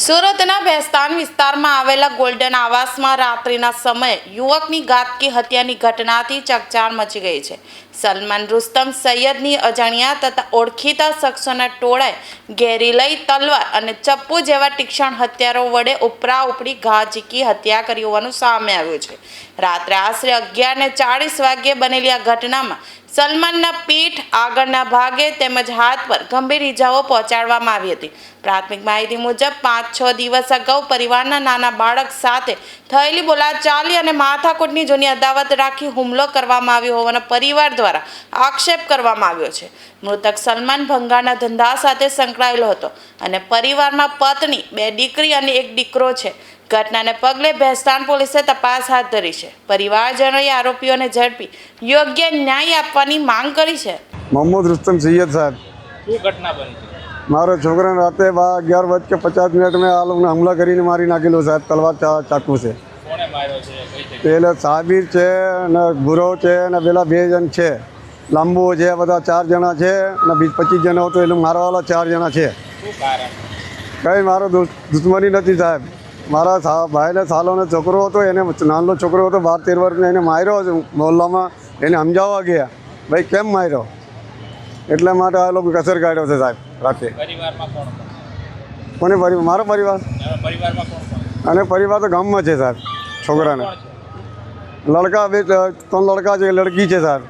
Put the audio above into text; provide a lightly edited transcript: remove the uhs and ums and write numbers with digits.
સુરતના ભેસ્તાન વિસ્તારમાં આવેલા ગોલ્ડન આવાસમાં રાત્રિના સમયે યુવકની ઘાતકી હત્યાની ઘટનાથી ચકચાર મચી ગઈ છે. સલમાન રુસ્તમ સૈયદની અજાણ્યા તથા ઓળખીતા શખ્સોના ટોળાએ ઘેરી લઈ તલવાર અને ચપ્પુ જેવા તીક્ષ્ણ હથિયારો વડે ઉપરાઉપરી ઘા ઝીકી હત્યા કરી હોવાનું સામે આવ્યું છે. રાત્રે આશરે 11:40 વાગ્યે બનેલી આ ઘટનામાં સલમાનના પીઠ, આગળના ભાગે તેમજ હાથ પર ગંભીર ઇજાઓ પહોંચાડવામાં આવી હતી. પ્રાથમિક માહિતી મુજબ 5-6 દિવસ અગાઉ પરિવારના નાના બાળક સાથે થયેલી બોલાચાલી અને માથાકૂટની જૂની અદાવત રાખી હુમલો કરવામાં આવ્યો હોવાનો પરિવાર દ્વારા આક્ષેપ કરવામાં આવ્યો છે. મૃતક સલમાન ભંગારના ધંધા સાથે સંકળાયેલો હતો અને પરિવારમાં પત્ની, 2 દીકરી અને 1 દીકરો છે. ઘટનાને પગલે ભેસ્તાન પોલીસે તપાસ હાથ ધરી છે. પરિવારજનોએ આરોપીઓને ઝડપી યોગ્ય ન્યાય આપવાની માંગ કરી છે. મોહમ્મદ રુસ્તમ સૈયદ સાહેબ, શું ઘટના બની? મારો છોકરાને રાતે 11:50 મેં આ લોકોને હુમલા કરીને મારી નાખેલો સાહેબ. તલવાર ચાકુ છે. કોણે માર્યો છે? કઈ જગ્યાએ? પેલા સાબિર છે ને ગુરવ છે ને પેલા 2 જણ છે, લાંબુ છે, બધા 4 જણા છે ને 25 જણા હતો એટલે મારવાવાળા 4 જણા છે. શું કારણ? કંઈ મારો દુશ્મની નથી સાહેબ. મારા ભાઈને સાલોનો છોકરો હતો, એને નાનો છોકરો હતો 12-13 વર્ષનો, એને માર્યો મોહલ્લામાં. એને સમજાવવા ગયા ભાઈ કેમ માર્યો, એટલા માટે આ લોકો કસર કાઢ્યો છે સાહેબ રાતે. પરિવારમાં કોણ કોણ? કોને પરિવાર? મારો પરિવાર પરિવારમાં કોણ કોણ? અને પરિવાર તો ગામમાં છે સાહેબ. છોકરાને કોણ છે? લડકા 2-3 લડકા છે, લડકી છે સાહેબ.